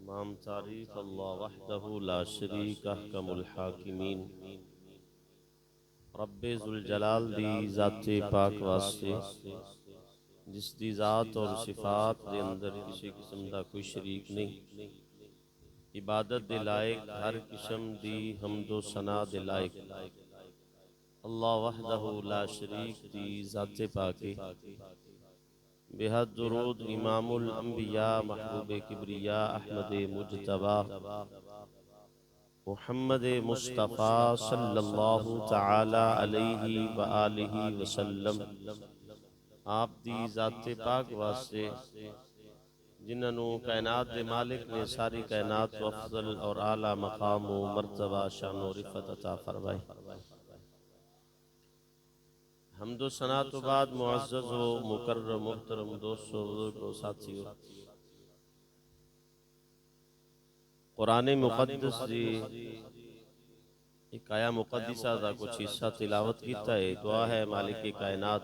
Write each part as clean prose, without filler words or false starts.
تمام تعریف اللہ وحدہ لا شریک احکم الحاکمین رب ذوالجلال دی ذات پاک واسطے جس دی ذات اور صفات دے اندر کسی قسم دا کوئی شریک نہیں، عبادت دے لائق ہر قسم دی حمد و ثنا دے لائق اللہ وحدہ لا شریک دی ذات پاک بہت درود امام الانبیاء محبوب کبریاء احمد مجتبی محمد مصطفیٰ صلی اللہ تعالی علیہ وآلہ وسلم آپ دی ذات پاک واسطے جنہوں کائنات دے مالک نے ساری کائنات و افضل اور اعلیٰ مقام و مرتبہ شان و رفعت عطا فرمائی۔ حمد و ثنا تو بعد معزز و مکرم محترم دوستو بزرگ و ساتھیو، قرآن مقدس دی ایک آیا مقدسہ دا کچھ حصہ تلاوت کیتا ہے۔ دعا ہے مالک کائنات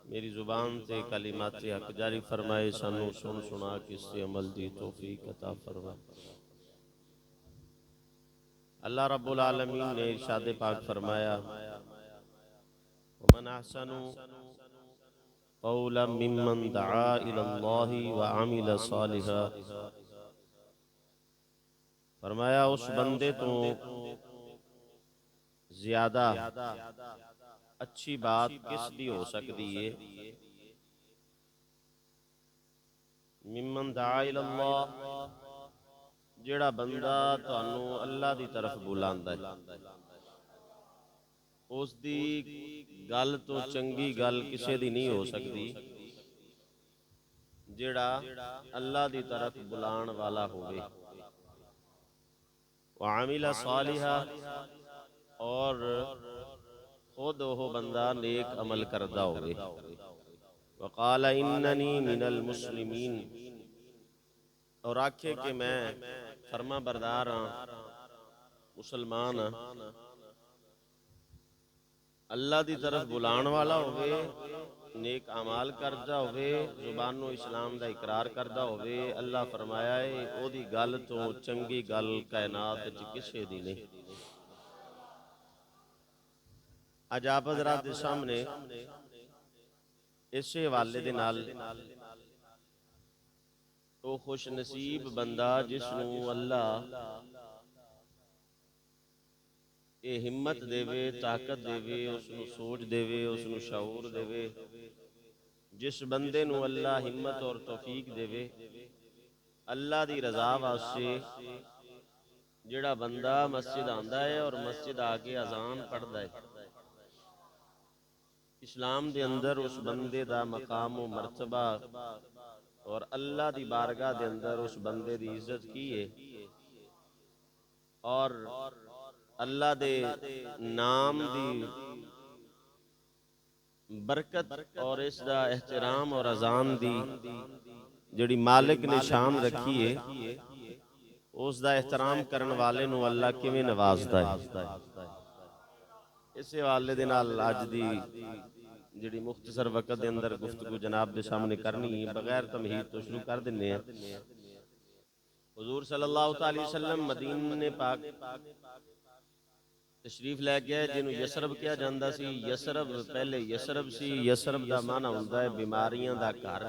میری زبان تے کلمات حق جاری فرمائے، سانو سن سنا کس سے عمل دی توفیق عطا فرمائے۔ اللہ رب العالمین نے ارشاد پاک فرمایا، وَمَنْ أَحْسَنُ قَوْلًا مِّمَّنْ دَعَا إِلَى اللَّهِ وَعَمِلَ صَالِحًا، فرمایا اس بندے تو زیادہ اچھی بات کس دی ہو سکتی ہے، ممن دعا اللہ، جڑا بندہ تانوں اللہ دی طرف بلاندا ہے، اس دی گل تو چنگی گل کسے دی نہیں ہو سکتی جڑا اللہ دی طرف بلان والا ہوئے، وعامل صالحا، اور خود وہ بندہ نیک عمل کردہ ہوئے، وقال اننی من المسلمین، اور آکھے کہ میں فرما بردار ہاں، مسلمان ہاں۔ اللہ دی طرف بلان والا ہوئے، نیک اعمال کردہ ہوئے، زبان و اسلام دا اقرار کردہ ہوئے، اللہ فرمایا ہے او دی گل تو چنگی گل کائنات کسے دی نہیں۔ اج آپ حضرات دے سامنے اسے حوالے دے نال او خوش نصیب بندہ جس نو اللہ اے ہمت دے وے، طاقت دے وے، اس نو سوچ دے وے، اس نو شعور دے وے، جس بندے نو اللہ ہمت اور توفیق دے وے اللہ دی رضا واسطے، جڑا بندہ مسجد آندا ہے اور مسجد آکے اذان پڑھدا ہے، اسلام دے اندر اس بندے دا مقام و مرتبہ اور اللہ دی بارگاہ دے اندر اس بندے دی عزت کی ہے، اور اللہ دے نام دی برکت اور اس دا احترام اور اذان دی جڑی مالک نے شان رکھی ہے، اس دا احترام کرن والے نو اللہ کیویں نوازدا ہے۔ اس حوالے دے نال اج دی جڑی مختصر وقت دے اندر گفتگو جناب دے سامنے کرنی بغیر تمہید تو شروع کر دنے ہیں۔ حضور صلی اللہ تعالی وسلم مدینے پاک تشریف لے گئے، جنہوں یسرب کیا جاندہ سی۔ یسرب پہلے یسرب سی، یسرب دا معنی ہوندہ ہے بیماریاں دا گھر،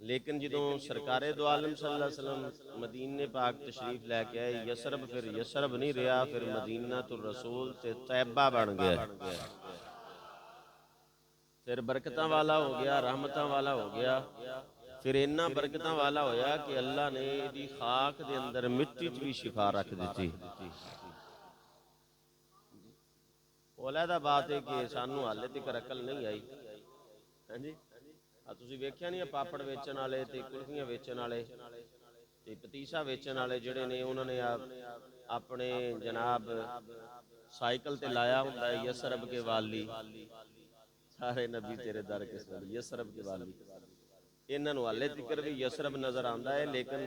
لیکن جدوں سرکار دو عالم صلی اللہ علیہ وسلم مدینے پاک تشریف لے کے آئے، یسرب پھر یسرب نہیں رہا، پھر مدینہ الرسول تے طیبہ بن گیا، پھر برکتاں والا ہو گیا، رحمتاں والا ہو گیا، پھر انہاں برکتاں والا ہویا کہ اللہ نے دی خاک دے اندر مٹی چ بھی شفا رکھ دیتی۔ علیحدہ بات ہے کہ سانو حالے تک عقل نہیں آئی، ہاں جی، تسی ویکھیا نہیں پاپڑ ویچن والے تے کلفیاں ویچن والے تے پتیسا ویچن والے جڑے نے انہوں نے اپنے جناب سائیکل تے لایا ہوندا ہے یسرب کے والی، سارے نبی تیرے در کے سر، یسرب کے والی، انہاں نو حالے تک بھی یسرب نظر آندا ہے، لیکن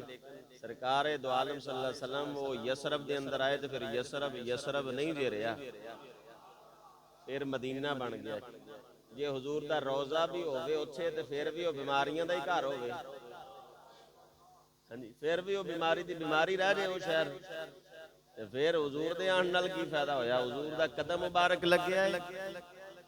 سرکار دو عالم صلی اللہ علیہ وسلم وہ یسرب دے اندر آئے تو پھر یسرب یسرب نہیں دے رہا، پھر مدینہ بن گیا۔ جے حضور دا روزہ بھی ہوئے اتھے تے پھر بھی وہ بیماریاں دا ہی گھر ہوئے، ਹਾਂਜੀ ਫਿਰ ਵੀ ਉਹ ਬਿਮਾਰੀ ਦੀ ਬਿਮਾਰੀ ਰਹਿ ਜੇ ਉਹ ਸ਼ਹਿਰ ਤੇ ਫਿਰ ਹਜ਼ੂਰ ਦੇ ਆਉਣ ਨਾਲ ਕੀ ਫਾਇਦਾ ਹੋਇਆ ਹਜ਼ੂਰ ਦਾ ਕਦਮ ਮੁਬਾਰਕ ਲੱਗਿਆ ਹੈ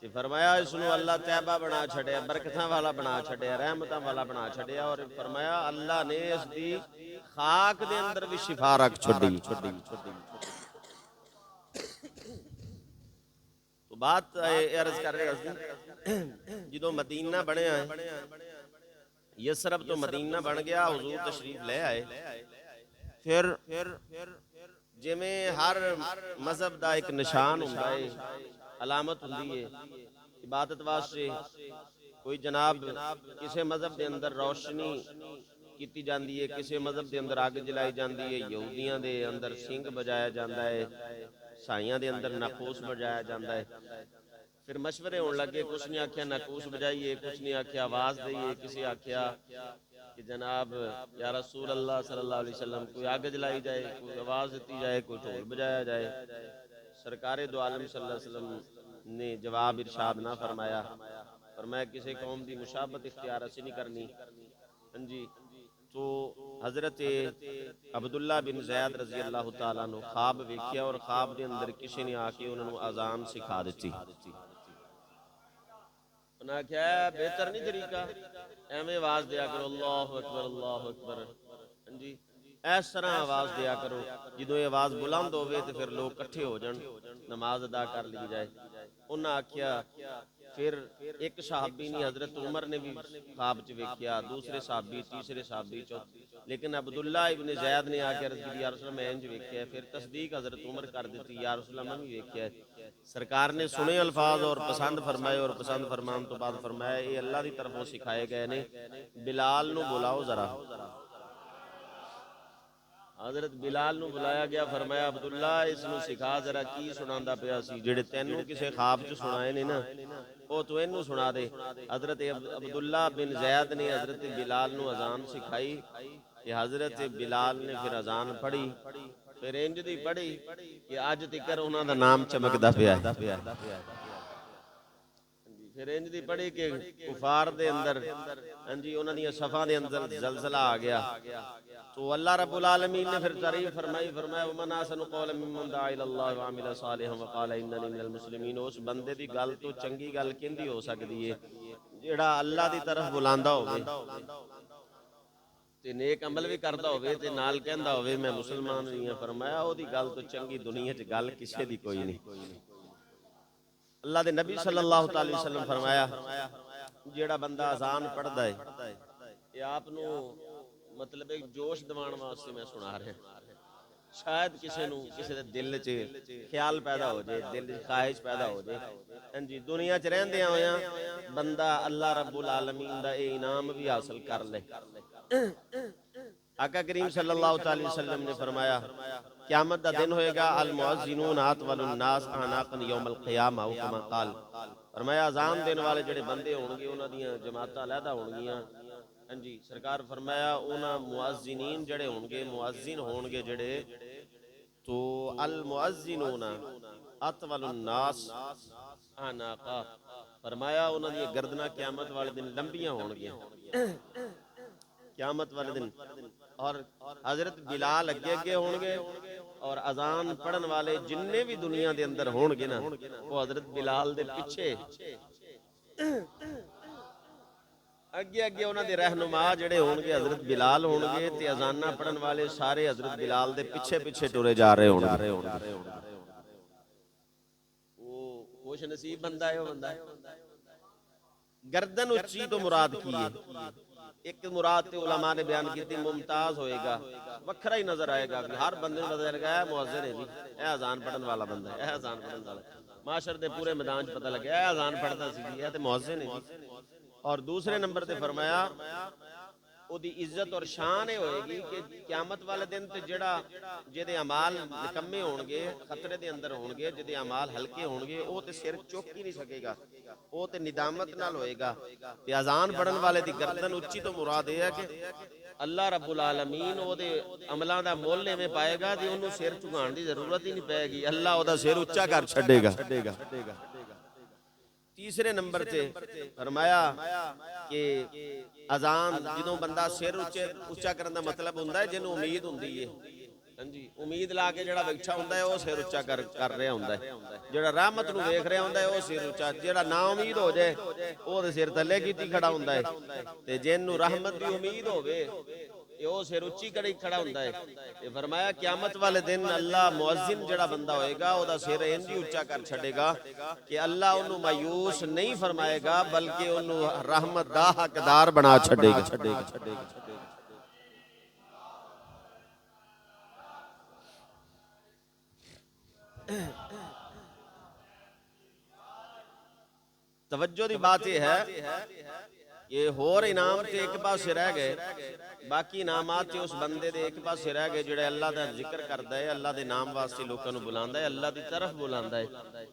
ਤੇ ਫਰਮਾਇਆ ਇਸ ਨੂੰ ਅੱਲਾਹ ਤੈਬਾ ਬਣਾ ਛੱਡਿਆ ਬਰਕਤਾਂ ਵਾਲਾ ਬਣਾ ਛੱਡਿਆ ਰਹਿਮਤਾਂ ਵਾਲਾ ਬਣਾ ਛੱਡਿਆ ਔਰ ਫਰਮਾਇਆ ਅੱਲਾਹ ਨੇ ਇਸ ਦੀ ਖਾਕ ਦੇ ਅੰਦਰ ਵੀ ਸ਼ਿਫਾ ਰੱਖ ਛੱਡੀ تو بات عرض کر رہے ہیں جدو مدینہ بنے آئے یسرب تو مدینہ بن گیا حضور تشریف لے آئے پھر جویں ہر مذہب دا ایک نشان ہوندا ہے علامت ہوندی ہے عبادت واسطے کوئی جناب کسی مذہب دے اندر روشنی کیتی جاندی ہے کسی مذہب دے اندر اگ جلائی جاندی ہے یہودیاں دے اندر سنگ بجایا جاندا ہے سائیاں دے اندر ناقوس بجایا جاندا ہے پھر مشورے ہون لگے کچھ نے آکھیا ناقوس بجائیے کچھ نے آکھیا آواز دئیے کسی آکھیا کہ جناب یا رسول اللہ صلی اللہ علیہ وسلم کوئی آگ جلائی جائے کوئی آواز دیتی جائے کوئی ڈھول بجایا جائے سرکار دو عالم صلی اللہ علیہ وسلم نے جواب ارشاد نہ فرمایا فرمایا کسی قوم دی مشابہت اختیار ایسی نہیں کرنی جی تو حضرت عبداللہ بن زید رضی اللہ تعالیٰ نے خواب ویکھیا اور خواب دے اندر کسی نے آکے انہوں نے اذان سکھا دیتی انہاں کیا ہے بہتر نہیں طریقہ ایویں آواز دیا کرو اللہ اکبر جی اس طرح آواز دیا کرو جدوں یہ آواز بلند ہوئے تو پھر لوگ کٹھے ہو جان نماز ادا کر لی جائے انہاں آکھیا پھر ایک صحابی نے حضرت عمر نے بھی خواب چ ویکھیا دوسرے صحابی تیسرے صحابی لیکن عبداللہ ابن زید نے آکے عرض کی یا رسول اللہ میں انج ویکھیا ہے پھر تصدیق حضرت عمر کر دیتی یا رسول اللہ میں بھی ویکھیا ہے سرکار نے سنے الفاظ اور پسند فرمائے اور پسند فرمان تو بعد فرمایا یہ اللہ دی طرفوں سکھائے گئے نے بلال نو بلاؤ ذرا حضرت بلال نو بلایا گیا فرمایا عبداللہ اس نو سکھا ذرا کی سناندا پیا سی جڑے تینوں کسے خواب چ سنائے نے نا او تو اینو سنا دے حضرت عبداللہ بن زید نے حضرت بلال نو اذان سکھائی کہ حضرت بلال نے پھر اذان پڑھی پھر انج دی پڑھی کہ اج تکر انہاں دا نام چمکدا پیا پھر انج دی پڑھی کہ کفار دے اندر جی انہاں دی صفاں دے اندر زلزلہ آ گیا تو اللہ رب العالمین نے پھر تعریف فرمایا ومن احسن قولا ممن دعا الی اللہ وعمل صالحا وقال اننی من المسلمین اس بندے دی گل تو چنگی گل کیندی ہو سکدی ہے جیڑا اللہ دی طرف بلاندا ہوے تے نیک عمل بھی کردا ہوے تے نال کہندا ہوے میں مسلمان ہوں فرمایا او دی گل تو چنگی دنیا وچ گل کسے دی کوئی نہیں اللہ دے نبی صلی اللہ تعالی وسلم فرمایا جیڑا بندہ اذان پڑھدا ہے یہ آپ نو مطلب ایک جوش دوان واسطے میں سنا رہے ہیں شاید کسی نو کسی دے دل چ خیال پیدا ہو جائے دل چ خواہش پیدا ہو جائے جی دنیا چ رہندے ہویاں بندہ اللہ رب العالمین دا اے انعام بھی حاصل کر لے آقا کریم صلی اللہ تعالی وسلم نے فرمایا قیامت دا دن ہوئے گا المؤذنون اطول الناس اعناقا یوم القیامہ او کما قال فرمایا اذان دین والے جڑے بندے ہون گے انہاں دیاں جماعتاں علیحدہ ہون گیاں جی سرکار فرمایا انہاں مؤذنین جڑے ہون گے مؤذن ہون گے جڑے تو المؤذنون اطول الناس اعناقا فرمایا انہاں دی گردناں قیامت والے دن لمبیاں ہون گیاں قیامت والے دن اور حضرت بلال اگے ہون گے اور اذان پڑھن والے جننے بھی دنیا دے اندر ہون گے نا وہ حضرت بلال دے پیچھے اگے انہاں دے رہنما جڑے ہون گے حضرت بلال ہون گے تے اذاناں پڑھن والے سارے حضرت بلال دے پیچھے ٹرے جا رہے ہون گے وہ خوش نصیب بندہ ہے وہ بندہ گردن اونچی تو مراد کی ہے ایک مراد تے علماء نے بیان کی تھی ممتاز ہوئے گا وکھرا ہی نظر آئے گا ہر بندے نے نظر آئے گا مؤذن ہے جی اے اذان پڑھن والا بندہ ہے اے اذان پڑھن والا معاشر دے پورے میدان چ پتہ لگا اے اذان پڑھدا سی جی اے تے مؤذن ہے جی اور دوسرے نمبر تے فرمایا او دی عزت اور شان ہے ہوئے گی کہ قیامت والے دن تے جڑا جدے اعمال نکمے ہون گے خطرے دے اندر ہون گے جدے اعمال ہلکے ہون گے او تے سر چک ہی نہیں سکے گا او تے ندامت نال ہوئے گا تے اذان پڑھن والے دی گردن اونچی تو مراد ہے کہ اللہ رب العالمین او دے عملاں دا مول ایویں پائے گا کہ اونوں سر جھکان دی ضرورت ہی نہیں پائے گی اللہ او دا سر اونچا کر چھڈے گا تیسرے نمبر تے فرمایا کہ اذان جدوں بندہ سر اچا کرن دا مطلب ہوندا ہے جنوں امید ہوندی ہے ہاں جی امید لا کے جڑا بیٹھا ہوندا ہے او سر اچا کر رہا ہوندا ہے جڑا رحمت نو ویکھ رہا ہوندا ہے او سر اچا جڑا نا امید ہو جائے او تے سر تھلے کیتی کھڑا ہوندا ہے تے جنوں رحمت دی امید ہوے او سر اچھی کڑی کھڑا ہوندا ہے تے فرمایا قیامت والے دن اللہ مؤذن جڑا بندہ ہوئے گا او دا سر انج ہی اونچا کر چھڈے گا کہ اللہ اونوں مایوس نہیں فرمائے گا بلکہ اونوں رحمت دا حقدار بنا چھڈے گا توجہ دی بات یہ ہے کہ ہور انعام تے ایک پاسے رہ گئے باقی انعامات تے اس بندے دے ایک پاسے رہ گئے جڑے اللہ دا ذکر کردا ہے اللہ دے نام واسطے لوکاں نوں بلاندا ہے اللہ دی طرف بلاندا ہے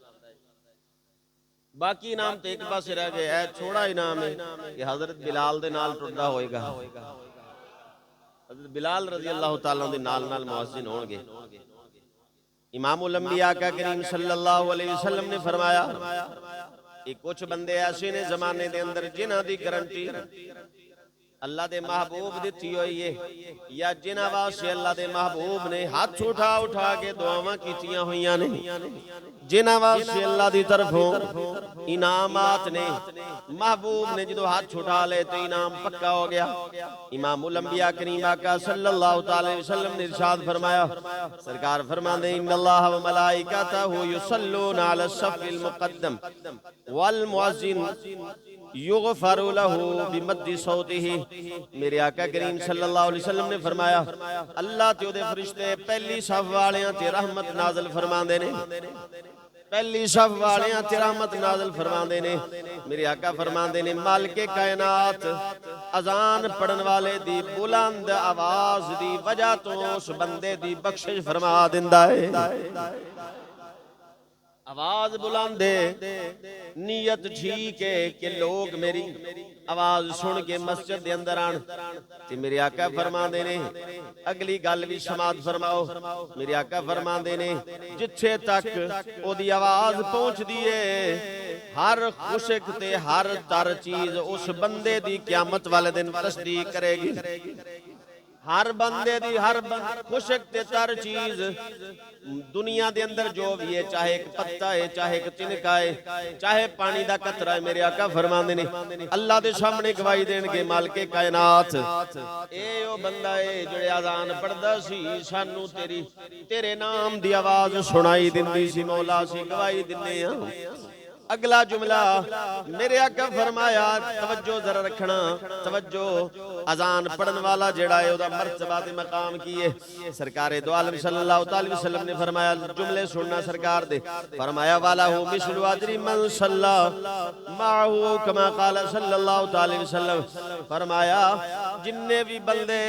باقی انعام تے ایک پاسے رہ گئے ہے چھوڑا انعام ہے کہ حضرت بلال دے نال ٹردا ہوئے گا حضرت بلال رضی اللہ تعالیٰ دے نال مؤذن ہون گے امام الانبیاء آقا کریم صلی اللہ علیہ وسلم نے فرمایا کہ کچھ بندے ایسے نے زمانے دے اندر جنہاں دی گارنٹی اللہ دے محبوب دیتی ہوئی ہے یا جنہاں واسطے اللہ دے محبوب نے ہاتھ اٹھا کے دعاواں کیتیاں ہوئیاں نے جنہاں واسطے اللہ دی طرفوں انعامات نے محبوب نے جدو ہاتھ اٹھا لے تو انعام پکا ہو گیا امام الانبیاء کریم آقا صلی اللہ علیہ وسلم نے ارشاد فرمایا سرکار فرماندے ان اللہ و ملائکتہ یصلون علی الصف المقدم والمؤذن یغفر لہ بمد صوتہ میرے آقا کریم صلی اللہ علیہ وسلم نے فرمایا اللہ تے دے فرشتے پہلی صف والیاں تے رحمت نازل فرماندے نے پہلی صف والیاں تے رحمت نازل فرماندے نے میرے آقا فرماندے نے مالک کائنات اذان پڑھن والے دی بلند آواز دی وجہ تو اس بندے دی بخشش فرما دیندا ہے آواز بلند ہے نیت ٹھیک ہے کہ لوگ میری آواز سن کے مسجد دے اندر آن تے میرے آقا فرماندے نے اگلی گل بھی سماعت فرماؤ میرے آقا فرماندے نے جتھے تک او دی آواز پہنچ دیئے ہر خشک تے ہر تر چیز اس بندے دی قیامت والے دن تصدیق کرے گی ہر بندے دی ہر خشک تے تر چیز دنیا دے اندر جو بھی ہے چاہے ایک پتہ ہے چاہے ایک تنکا ہے چاہے پانی دا قطرہ ہے میرے آقا فرماندے نے اللہ دے سامنے گواہی دین گے مالک کائنات اے او بندہ ہے جڑے اذان پڑھدا سی سانو تیرے نام دی آواز سنائی دیندی سی مولا سی گواہی دنے ہاں اگلا جملہ میرے آقا فرمایا توجہ ذرا رکھنا توجہ اذان پڑھن والا جڑا ہے او دا مرتبہ تے مقام کی ہے سرکار دو عالم صلی اللہ علیہ وسلم نے فرمایا جملے سننا سرکار دے فرمایا والا ہو مثل اجر من صلی معه کما قال صلی اللہ علیہ وسلم فرمایا جننے بھی بندے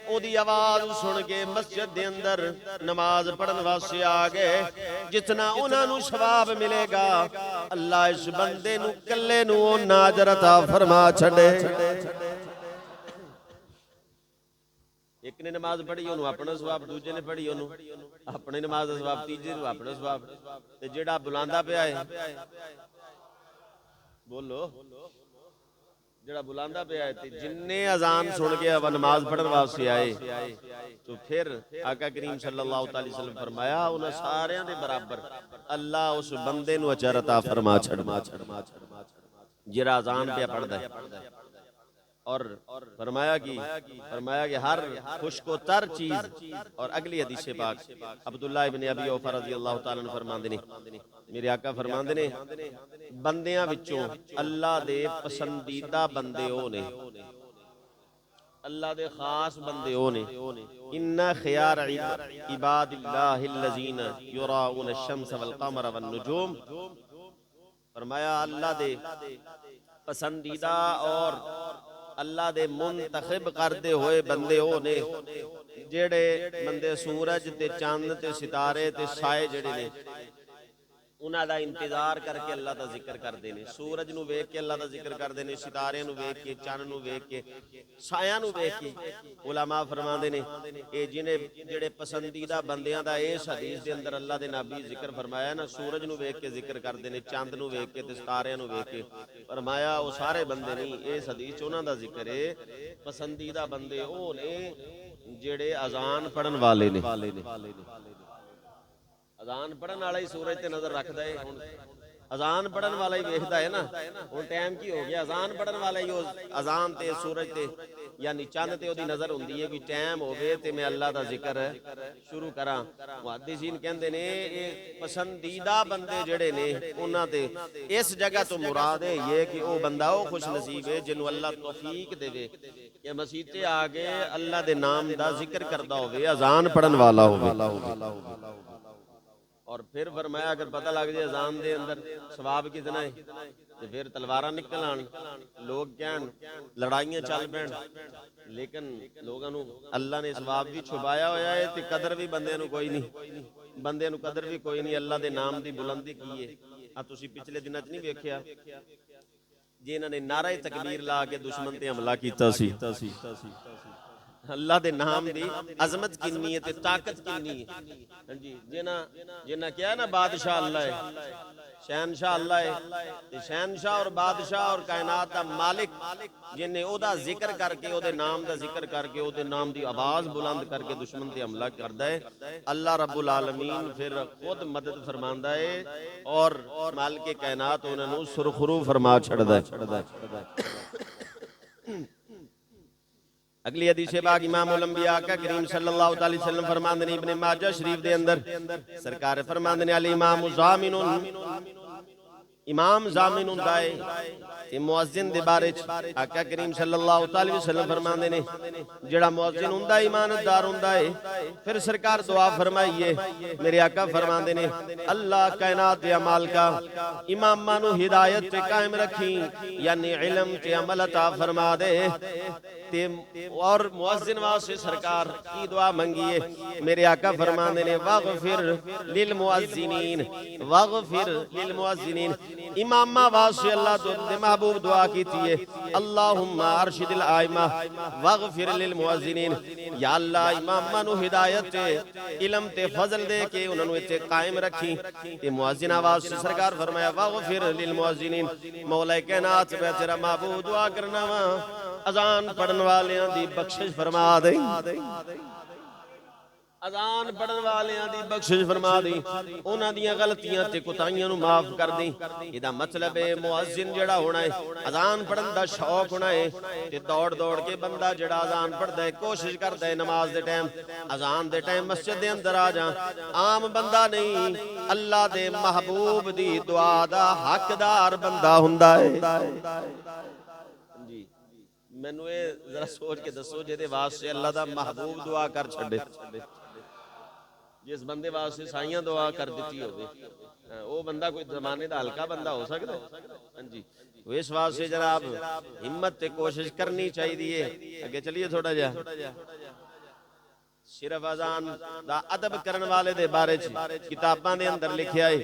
او دی آواز سن کے مسجد دے اندر نماز پڑھن واسطے آ گئے جتنا انہاں نو ثواب ملے گا اللہ اس بندے نو کلے نو اجر عطا فرما چھڑے ایک نے نماز پڑھی انہوں اپنا ثواب دوجے نے پڑھی انہوں اپنے نماز دا ثواب تیجے نو اپنا ثواب تے جڑا بلاندا پیا ہے بولو جڑا بلاندا پیا ہے تے جننے اذان سن کے اب نماز پڑھن واسطے آئے تو پھر آقا کریم صلی اللہ علیہ وسلم فرمایا انہاں ساریاں دے برابر اللہ اس بندے نو اجر عطا فرما چھڑما جڑا اذان پہ پڑھدا ہے اور فرمایا کہ ہر خشک و تر چیز اور اگلی حدیث پاک عبداللہ ابن ابی اوفا رضی اللہ تعالیٰ عنہ فرماندے نے میرے آقا فرماندے نے بندیاں وچوں اللہ دے پسندیدہ بندے او نے اللہ دے خاص بندے او نے ان خیار عباد اللہ الذین یراؤون الشمس والقمر والنجوم فرمایا اللہ دے پسندیدہ اور اللہ دے منتخب کردے ہوئے بندے ہو نے جڑے بندے سورج تے چاند تے ستارے تے سائے جڑے نے ਉਹਨਾਂ ਦਾ ਇੰਤਜ਼ਾਰ ਕਰਕੇ ਅੱਲਾ ਦਾ ਜ਼ਿਕਰ ਕਰਦੇ ਨੇ। ਸੂਰਜ ਨੂੰ ਵੇਖ ਕੇ ਅੱਲਾ ਦਾ ਜ਼ਿਕਰ ਕਰਦੇ ਨੇ, ਸਿਤਾਰਿਆਂ ਨੂੰ ਵੇਖ ਕੇ, ਚੰਨ ਨੂੰ ਵੇਖ ਕੇ, ਸਾਇਆਂ ਨੂੰ ਵੇਖ ਕੇ। ਉਲਮਾ ਫਰਮਾਉਂਦੇ ਨੇ ਇਹ ਜਿਹੜੇ ਪਸੰਦੀਦਾ ਬੰਦਿਆਂ ਦਾ ਇਸ ਹਦੀਸ ਦੇ ਅੰਦਰ ਅੱਲਾ ਦੇ ਨਬੀ ਜ਼ਿਕਰ ਫਰਮਾਇਆ ਨਾ, ਸੂਰਜ ਨੂੰ ਵੇਖ ਕੇ ਜ਼ਿਕਰ ਕਰਦੇ ਨੇ, ਚੰਦ ਨੂੰ ਵੇਖ ਕੇ ਤੇ ਸਿਤਾਰਿਆਂ ਨੂੰ ਵੇਖ ਕੇ। ਫਰਮਾਇਆ ਉਹ ਸਾਰੇ ਬੰਦੇ ਨਹੀਂ, ਇਸ ਹਦੀਸ 'ਚ ਉਹਨਾਂ ਦਾ ਜ਼ਿਕਰ ਹੈ। ਪਸੰਦੀਦਾ ਬੰਦੇ ਉਹ ਨੇ ਜਿਹੜੇ ਅਜ਼ਾਨ ਪੜਨ ਵਾਲੇ ਨੇ। ਅਜ਼ਾਨ ਪੜਨ ਵਾਲਾ ਹੀ ਸੂਰਜ ਤੇ ਨਜ਼ਰ ਰੱਖਦਾ ਹੈ। ਹੁਣ ਅਜ਼ਾਨ ਪੜਨ ਵਾਲਾ ਹੀ ਵੇਖਦਾ ਹੈ ਨਾ। ਹੁਣ ਟਾਈਮ ਕੀ ਹੋ ਗਿਆ, ਅਜ਼ਾਨ ਪੜਨ ਵਾਲਾ ਹੀ ਉਹ ਅਜ਼ਾਨ ਤੇ ਸੂਰਜ ਤੇ ਯਾਨੀ ਚੰਦ ਤੇ ਉਹਦੀ ਨਜ਼ਰ ਹੁੰਦੀ ਹੈ ਕਿ ਟਾਈਮ ਹੋਵੇ ਤੇ ਮੈਂ ਅੱਲਾ ਦਾ ਜ਼ਿਕਰ ਸ਼ੁਰੂ ਕਰਾਂ। ਮੁਹੱਦਿਸੀਨ ਕਹਿੰਦੇ ਨੇ ਇਹ ਪਸੰਦੀਦਾ ਬੰਦੇ ਜਿਹੜੇ ਨੇ ਉਹਨਾਂ ਤੇ ਇਸ ਜਗ੍ਹਾ ਤੋਂ ਮੁਰਾਦ ਹੈ ਇਹ ਕਿ ਉਹ ਬੰਦਾ ਉਹ ਖੁਸ਼ ਨਸੀਬ ਹੈ ਜਿਹਨੂੰ ਅੱਲਾ ਤੌਫੀਕ ਦੇਵੇ ਕਿ ਮਸਜਿਦ ਤੇ ਆ ਕੇ ਅੱਲਾ ਦੇ ਨਾਮ ਦਾ ਜ਼ਿਕਰ ਕਰਦਾ ਹੋਵੇ, ਅਜ਼ਾਨ ਪੜਨ ਵਾਲਾ ਹੋਵੇ। اور پھر فرمایا اگر پتہ لگ جائے اذان دے اندر ثواب کتنا ہے تو پھر تلواراں نکل آن، لوگ کہن لڑائیاں چل پین، لیکن لوگاں نو اللہ نے ثواب بھی چھپایا ہویا ہے تے قدر بھی بندے نو کوئی نہیں، بندے نو قدر بھی کوئی نہیں۔ اللہ دے نام دی بلندی کی ہے۔ تسی پچھلے دناں چ نہیں ویکھیا جنہاں نے نعرہ تکبیر لا کے دشمن تے حملہ کیتا سی۔ اللہ دے نام دی عظمت کنی ہے تے طاقت کنی ہے۔ جی جنہ کیا نا بادشاہ اللہ ہے، شہنشاہ اللہ ہے، تے شہنشاہ اور بادشاہ اور کائنات دا مالک جنہیں او دا ذکر کر کے، او دے نام دا ذکر کر کے، او دے نام دی آواز بلند کر کے دشمن تے حملہ کردا ہے، اللہ رب العالمین پھر خود مدد فرماندا ہے اور مالک کائنات انہاں نوں سرخرو فرما چھڑدا ہے۔ اگلی حدیث پاک امام الانبیاء کا کریم صلی اللہ علیہ وسلم فرماندے نے ابن ماجہ شریف دے اندر سرکار فرماندے نے الامام ضامن، امام ضامن ہوندا ہے تے مؤذن دے بارے آقا کریم صلی اللہ علیہ وسلم فرماندے نے جڑا مؤذن ہوندا ہے ایماندار ہوندا ہے۔ پھر سرکار دعا فرمائیے، میرے آقا فرماندے نے اللہ کائنات دے اعمال کا اماماں نو ہدایت تے قائم رکھی، یعنی علم تے عمل عطا فرما دے۔ اور مؤذن واسطے سرکار کی دعا منگیے، میرے آقا فرماندے نے واغفر للمؤذنین، واغفر للمؤذنین۔ امامہ واسطے اللہ دے محبوب دعا کیتی ہے اللہم ارشد الائمہ واغفر للمؤذنین، یا اللہ امامہ نو ہدایت تے علم تے فضل دے کے انہوں نے تے قائم رکھی۔ تے مؤذنہ واسطے سرکار فرمایا واغفر للمؤذنین، مولا کائنات میں تیرا محبوب دعا کرنا وا اذان پڑھن والیاں دی بخشش فرما دے، اذان پڑھن والیاں دی بخشش فرما دے، انہاں دیاں غلطیاں تے کوتاہیاں نو معاف کر دے۔ یہ مطلب ہے مؤذن جڑا ہونا ہے اذان پڑھن دا شوق ہونا ہے تے دوڑ دوڑ کے بندہ جڑا اذان پڑھدا ہے کوشش کردا ہے نماز دے ٹائم اذان دے ٹائم مسجد دے اندر آ جا۔ عام بندہ نہیں، اللہ دے محبوب دی دعا دا حقدار بندہ ہوندا ہے۔ مینوں اے ذرا سوچ کے دسو جے دے واسطے اللہ دا محبوب دعا کر چھڈے، جس بندے واسطے سائیاں دعا کر دیتی ہوگی، وہ بندہ کوئی زمانے دا ہلکا بندہ ہو سکتا ہے؟ جی اس واسطے جناب ہمت تے کوشش کرنی چاہیے۔ اگے چلیے تھوڑا جا صرف اذان دا ادب کرن والے دے بارے کتاباں دے اندر لکھیا ہے۔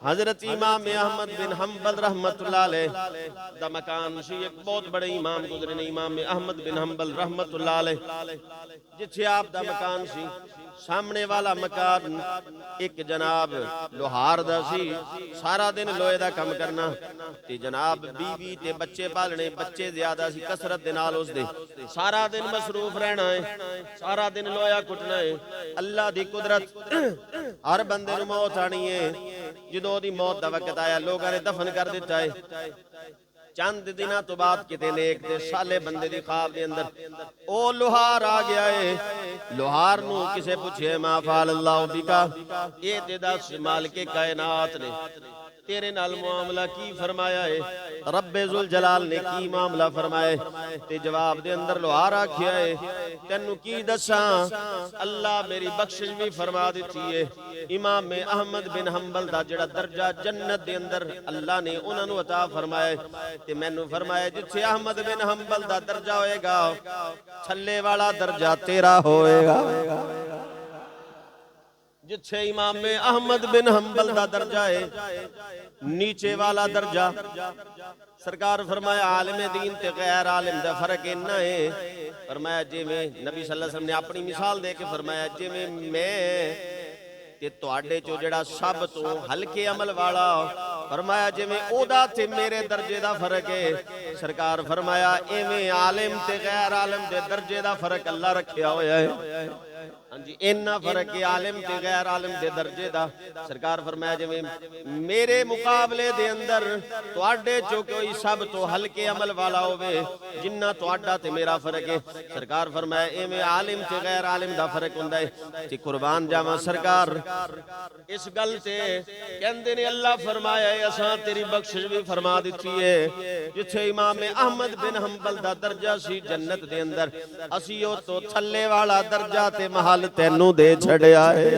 حضرت امام احمد بن حنبل رحمت اللہ علیہ دا مکان سی، ایک بہت بڑے امام گزرے نے امام احمد بن حنبل رحمت اللہ علیہ، جتھے آپ دا مکان سی سامنے والا مکان ایک جناب لوہار دا سی، سارا دن لوہے دا کم کرنا تے جناب بیوی تے بچے پالنے، بچے زیادہ سی کثرت دے نال اس دے، سارا دن مصروف رہنا ہے، سارا دن لوہا کٹنا ہے۔ اللہ دی قدرت ہر بندے نو موت آنی ہے، جدوں دی موت دا وقت آیا لوگاں نے دفن کر دیتا ہے۔ چند دنوں تو بعد کتے نیک دے سالے بندے دی خواب دے اندر او لوہار آ گیا ہے۔ لوہار نو کسے پوچھے ما فعل اللہ بکا، اے تے دس مالک کائنات نے تیرے نال معاملہ کی فرمایا ہے، رب ذوالجلال نے کی معاملہ فرمایا ہے؟ تے جواب دے اندر لوہار آکھیا ہے تینو کی دساں، اللہ میری بخشش بھی فرما دیتی ہے۔ امام احمد بن حنبل دا جڑا درجہ جنت دے اندر اللہ نے انہاں نو عطا فرمایا ہے، تے مینوں فرمایا جتھے احمد بن حنبل دا درجہ ہوئے گا تھلے والا درجہ تیرا ہوئے گا۔ جتھے امام احمد بن حنبل دا درجہ ہے نیچے والا درجہ سرکار فرمایا عالم دین تے غیر عالم دا فرق انہا ہے فرمایا جی میں نبی صلی اللہ علیہ وسلم نے اپنی مثال دے کے فرمایا جی میں تے تواڈے چو جڑا سب تو ہلکے عمل والا فرمایا جی میں او دا تے میرے درجے دا فرق ہے سرکار فرمایا ایویں عالم تے غیر عالم دے درجے دا فرق اللہ رکھیا ہویا ہے ہاں جی اینا فرق ہے عالم تے غیر عالم دے درجے دا سرکار فرمایا جی میرے مقابلے دے اندر تواڈے چو کوئی سب تو ہلکے عمل والا ہوئے جنہ تواڈا تے میرا فرق ہے سرکار فرمایا ایویں عالم تے غیر عالم دا فرق ہوندا ہے تے قربان جاواں سرکار اس گل تے کہندے نے اللہ فرمایا ہے اساں تیری بخشش بھی فرما دتی ہے جتھے امام احمد بن حنبل دا درجہ سی جنت دے اندر اسی او تو تھلے والا درجہ تے محل تینوں دے چھڑیا ہے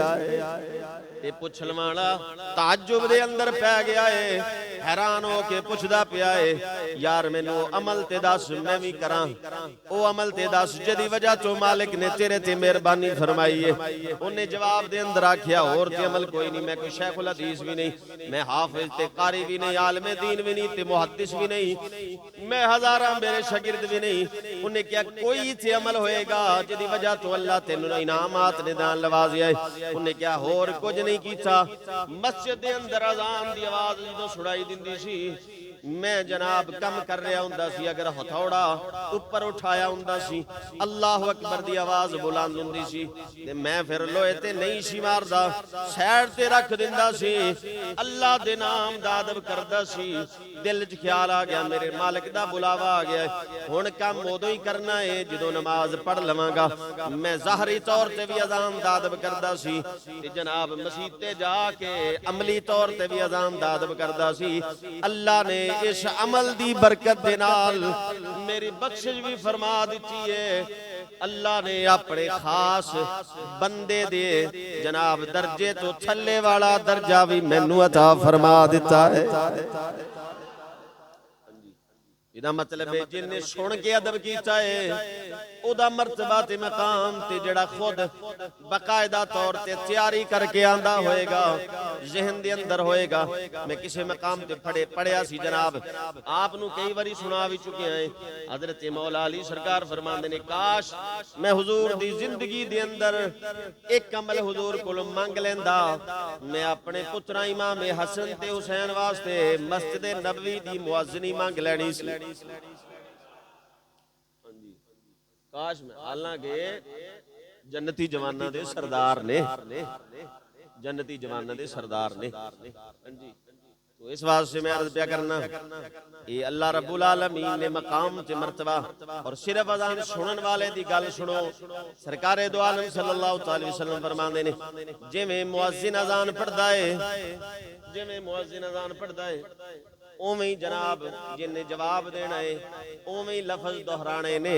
تے پچھلوانا تعجب دے اندر پہ گیا ہے حیران ہو کے پوچھدا پیا ہے یار مینوں عمل تے دس میں بھی کراں او عمل تے دس جدی وجہ تو مالک نے تیرے تے مہربانی فرمائی ہے انہیں جواب دے اندر آکھیا اور تے عمل کوئی نہیں میں کوئی شیخ الحدیث بھی نہیں میں حافظ تے قاری بھی نہیں عالم دین بھی نہیں تے محدث بھی نہیں میں ہزاراں میرے شاگرد بھی نہیں انہیں کیا کوئی تے عمل ہوئے گا جدی وجہ تو اللہ تینوں انعامات نے دان لوازیا ہے انہیں کیا اور کچھ نہیں کیتا مسجد دے اندر اذان دی آواز جو سنائی دیندی سی میں جناب کم کر رہا ہوندا سی اگر ہتھوڑا اوپر اٹھایا ہوندا سی اللہ اکبر دی آواز بلند ہوندی سی تے میں پھر لوہے تے نہیں سی ماردا سائیڈ تے رکھ دیندا سی اللہ دے نام دا ادب کردا سی دل وچ خیال آ گیا میرے مالک دا بلاوا آ گیا ہن کم اودوں ہی کرنا ہے جدوں نماز پڑھ لواں گا میں ظاہری طور تے بھی اذان دا ادب کردا سی تے جناب مسجد تے جا کے عملی طور تے بھی اذان دا ادب کردا سی اللہ نے اس عمل دی برکت دے نال میری بخشش بھی فرما دیتی ہے اللہ نے اپنے خاص بندے دے جناب درجے تو تھلے والا درجہ بھی مینوں عطا فرما دیتا ہے یہ مطلب ہے جن نے سن کے ادب کیتا ہے او دا مرتبہ تے مقام تے جڑا خود باقاعدہ طور تے تیاری کر کے آندا ہوئے گا ذہن دے اندر ہوئے گا میں کسی مقام تے پڑھیا سی جناب آپ نو کئی باری سنا بھی چکے ہیں حضرت مولا علی سرکار فرماندے نے کاش میں حضور دی زندگی دے اندر ایک عمل حضور کولوں منگ لیندا میں اپنے پتراں امام حسن تے حسین واسطے مسجد نبوی دی مؤذنی منگ لینی سی کاش میں حالانکہ جنتی جوانہ دے سردار نے جنتی جوانہ دے سردار نے تو اس واسطے میں عرض پیا کرنا یہ اللہ رب العالمین نے مقام تے مرتبہ اور صرف اذان سنن والے دی گل سنو سرکار دو عالم صلی اللہ علیہ وسلم فرماندے نے جویں مؤذن اذان پڑھدا ہے جویں مؤذن اذان پڑھدا ہے اوویں جناب جن نے جواب دینا ہے اوویں لفظ دہرانے نے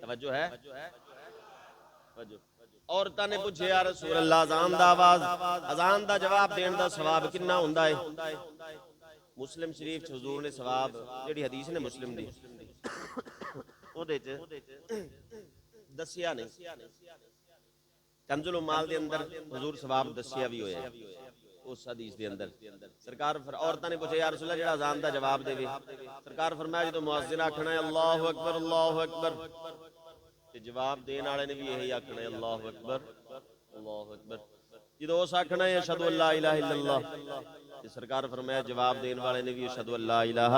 توجہ ہے عورتاں نے پوچھے یا رسول اللہ اذان دا آواز اذان دا جواب دین دا ثواب کتنا ہوندا ہے مسلم شریف حضور نے ثواب جڑی حدیث نے مسلم دی او دے چ دسیا نہیں کنز المال دے اندر حضور ثواب دسیا بھی ہویا ہے اس حدیث دے اندر سرکار عورتاں نے پوچھا یا رسول اللہ جڑا اذان دا جواب دے سرکار فرمایا جدوں مؤذن آکھنا ہے اللہ اکبر اللہ اکبر تے جواب دین والے نے بھی یہی آکھنا ہے اللہ اکبر اللہ اکبر جدوں اس آکھنا ہے اشہد ان لا الہ الا اللہ تے سرکار فرمایا جواب دین والے نے بھی اشہد ان لا الہ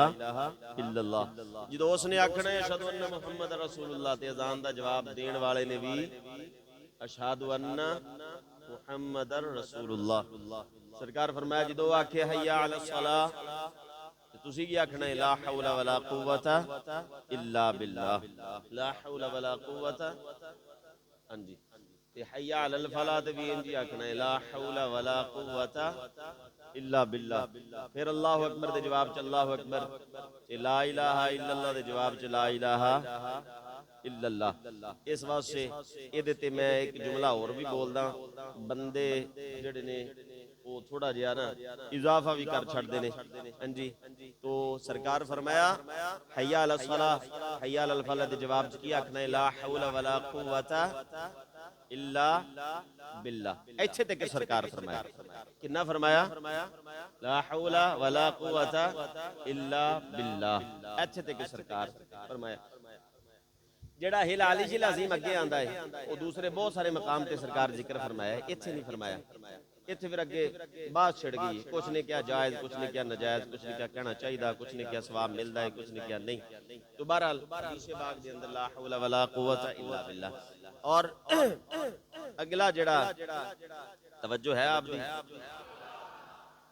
الا اللہ جدوں اس نے آکھنا ہے اشہد ان محمد رسول اللہ تے اذان دا جواب دین والے نے بھی اشہد ان محمد رسول اللہ سرکار فرمایا جدو آکھے حی علی الصلاۃ تسی کی آکھنا ہے لا حول ولا قوت الا باللہ لا حول ولا قوت ہاں جی تے حی علی الفلاح تے بھی انجی آکھنا ہے لا حول ولا قوت الا باللہ پھر اللہ اکبر دے جواب چ اللہ اکبر تے لا الہ الا اللہ دے جواب چ لا الہ الا اللہ اس واسطے اے تے میں ایک جملہ اور بھی بولدا بندے جڑے نے وہ تھوڑا جہا نا اضافہ بھی کر چھڑتے ہیں. ہاں جی تو سرکار فرمایا حی علی الصلاۃ حی علی الفلاح دے جواب چ کی آکھنا ہے لا حول ولا قوت الا باللہ. ایتھے تک سرکار فرمایا کنا فرمایا لا حول ولا قوت الا باللہ. ایتھے تک سرکار فرمایا. جڑا ہلال جی لازم اگے آندا ہے وہ دوسرے بہت سارے مقام تے سرکار ذکر فرمایا ہے. ایتھے نہیں فرمایا. ایتھے پھر اگے بات چھڑ گئی. کچھ نے کیا جائز, کچھ نے کیا ناجائز, کچھ نے کیا کہنا چاہیے, کچھ نے کیا ثواب ملدا ہے, کچھ نے کیا نہیں. تو بہرحال حدیث پاک دے اندر لا حول ولا قوت الا باللہ. اور اگلا جڑا توجہ ہے آپ دی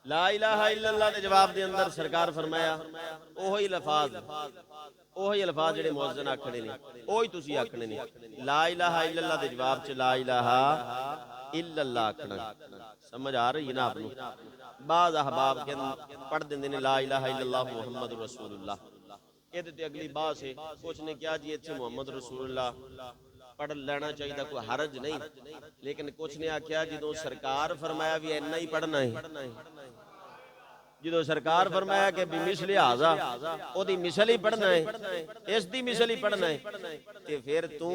لا الہ الا اللہ دے جواب دے اندر سرکار فرمایا اوہی الفاظ جڑے مؤذن آکھنے نے اوہی تسی آکھنے نے. لا الہ الا اللہ دے جواب چ لا الہ الا اللہ آکھنا. سمجھ آ رہی ہے نا آپ کو؟ بعض احباب کے پڑھ دیندے نے لا الہ الا اللہ محمد رسول اللہ. یہ تے اگلی بات ہے. کچھ نے کیا جی اتنے محمد رسول اللہ پڑھ لینا چاہیے, کوئی حرج نہیں. لیکن کچھ نے آکھیا جدوں سرکار فرمایا بھی اینا ہی پڑھنا ہے, جدو سرکار فرمایا کہ بمثل ھذا او دی مثل ہی پڑھنا ہے, اس دی مثل ہی پڑھنا ہے, تے پھر تو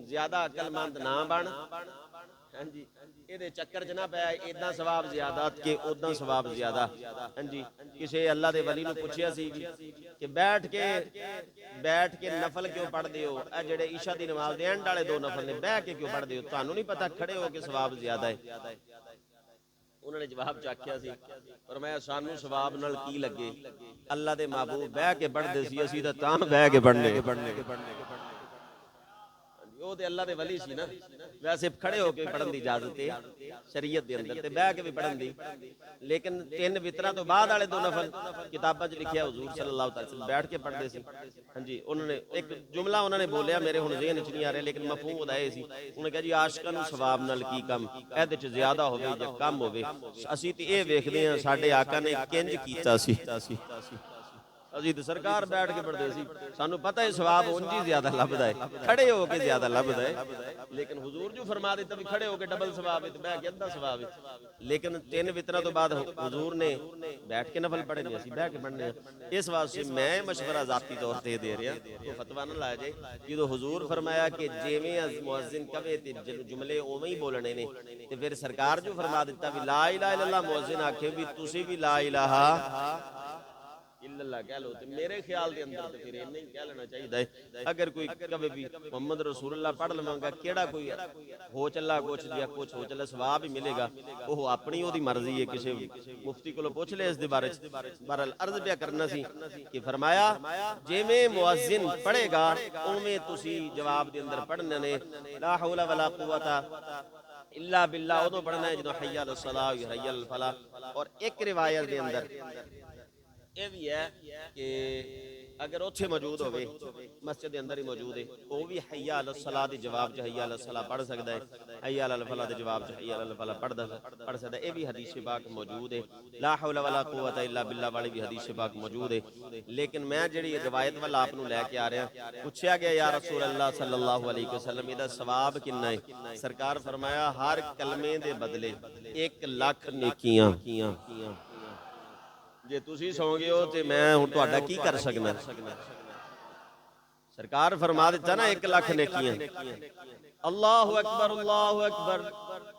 زیادہ عقل مند نہ بن. ہاں جی یہ چکر چ نہ پیا ادنا ثواب زیادہ کہ ادنا ثواب زیادہ. ہاں جی کسی اللہ دے ولی نو پوچھیا سی کہ بیٹھ کے نفل کیوں پڑھدے ہو, اے جڑے عشاء دی نماز دے اینڈ والے 2 نفل نے بیٹھ کے کیوں پڑھدے ہو, تانوں نہیں پتہ کھڑے ہو کے ثواب زیادہ ہے. انہوں نے جواب چاکیا سی فرمایا سانو ثواب نال کی لگے, اللہ دے محبوب بیٹھ کے پڑھدے سی, اسی تے بیٹھ کے پڑھنے. وہ تے اللہ دے ولی سی نا, ویسے کھڑے ہو کے پڑھن دی اجازت ہے شریعت دے اندر, تے بیٹھ کے بھی پڑھن دی. لیکن 3 وتراں تو بعد والے 2 نفل کتاباں وچ لکھیا حضور صلی اللہ علیہ وسلم بیٹھ کے پڑھدے سی. ہاں جی انہوں نے ایک جملہ انہوں نے بولیا میرے ہن ذہن وچ نہیں آ رہا, لیکن مفہوم ادا اے سی. انہوں نے کہا جی عاشقاں نوں ثواب نال کی کم, ایدے وچ زیادہ ہوے یا کم ہوے, اسی تے اے ویکھدے ہاں ساڈے آقا نے کنج کیتا سی. اسی تے سرکار بیٹھ کے پڑھدے سی, سانو پتہ ہے ثواب اونجی زیادہ لبدا ہے, کھڑے ہو کے زیادہ لبدا ہے. لیکن حضور جو فرما دیتا بھی کھڑے ہو کے ڈبل ثواب ہے, بیٹھ کے ادھا ثواب ہے. لیکن 3 وتراں تو بعد حضور نے بیٹھ کے نفل پڑھے نے, اسی بیٹھ کے پڑھنے. اس واسطے میں مشورہ ذاتی طور تے دے رہا, تو فتویٰ نہ لایا جائے. جدو حضور فرمایا کہ جیویں مؤذن کہے تے جملے اوویں ہی بولنے نے, تے پھر سرکار جو فرما دیتا بھی لا الہ الا اللہ مؤذن آکھے بھی تسی بھی لا الہ الا اللہ کہہ لو. تے میرے خیال دے اندر تے پھر انہی کہہ لینا چاہیے. اگر کوئی کہے بھی محمد رسول اللہ پڑھ لواں گا, کیڑا کوئی ہو چلا کچھ یا کچھ ہو چلا ثواب ہی ملے گا, وہ اپنی دی مرضی ہے. کسی مفتی کو پوچھ لے اس دے بارے. بہرحال عرض پیا کرنا سی کہ فرمایا جویں مؤذن پڑھے گا اوویں تسی جواب دے اندر پڑھنے نے لا حول ولا قوت الا باللہ ادو پڑھنا ہے جدو حی علی الصلاۃ حی علی الفلاح. اور ایک روایت دے اندر یہ بھی ہے کہ اگر اتھے موجود ہوئے مسجد اندر ہی موجود ہے وہ بھی حی علی الصلاۃ دی جواب چ حی علی الصلاۃ پڑھ سکتا ہے, حی علی الفلاح دے جواب چ حی علی الفلاح پڑھ سکتا ہے. یہ بھی حدیث پاک موجود ہے. لا حول ولا قوت الا باللہ والی بھی حدیث پاک موجود ہے. لیکن میں جڑی روایت والا آپ نو لے کے آ رہا, پوچھا گیا یا رسول اللہ صلی اللہ علیہ وسلم یہ ثواب کنا ہے؟ سرکار فرمایا ہر کلمے دے بدلے 1,00,000 نیکیاں. جے تسی سو گے ہو تے میں ہن تہاڈا کی کر سکنا. سرکار فرما دیتا نا 1,00,000 نیکیاں. اللہ اکبر اللہ اکبر,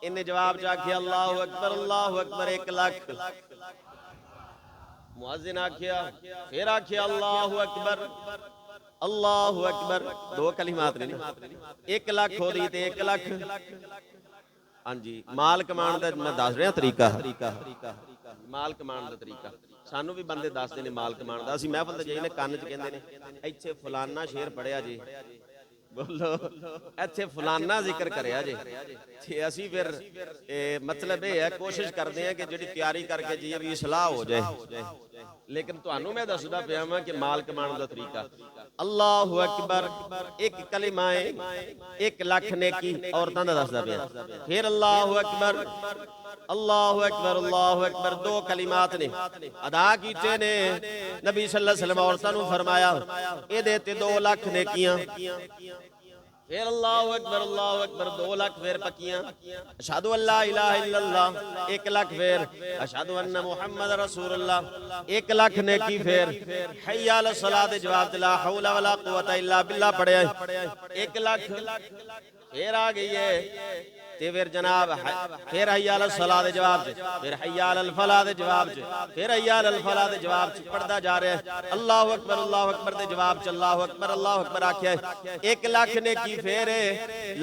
انہیں جواب جا کے اللہ اکبر 1,00,000. مؤذن آکھیا پھر آکھیا اللہ اکبر 2 کلمات نہیں نا, 1,00,000 ہو دی تے 1,00,000. ہاں جی مال کمان دا میں دس رہا طریقہ, مال کمان دا طریقہ سانو بھی بندے دستے نے مال کمان دا. اسی محفل تے جائیے کان چ کہندے نے ایتھے فلانا شعر پڑھیا جی, بولو ایتھے فلانا ذکر کریا جی. تے اسی پھر مطلب یہ ہے کوشش کرتے ہیں کہ جڑی تیاری کر کے جی بھی اصلاح ہو جائے. لیکن تانوں میں دسدا پیا ہاں کہ مال کمان دا طریقہ اللہ اکبر ایک کلمہ ہے 1,00,000 نیکی عورتاں دا دسدا پیا. پھر اللہ اکبر 2 کلمات نے ادا کیتے نے نبی صلی اللہ علیہ وسلم عورتاں نوں فرمایا اے دے تے 2,00,000 نیکیاں. پھر اللہ اکبر 2 لاکھ پھر پکیاں، اشہدو ان لا الہ الا اللہ 1 لاکھ پھر، اشہدو ان محمد رسول اللہ 1 لاکھ نیکی پھر، حی علی الصلاۃ جواب لا حول ولا قوت الا باللہ پڑھے 1 لاکھ پھر آ گئی ہے تے پھر جناب پھر حی علی الصلاۃ جواب پھر حی علی الفلاح دے جواب پھر حی علی الفلاح دے جواب پڑھدا جا رہا ہے اللہ اکبر دے جواب اللہ اکبر آکھیا 1 لاکھ نیکی پھر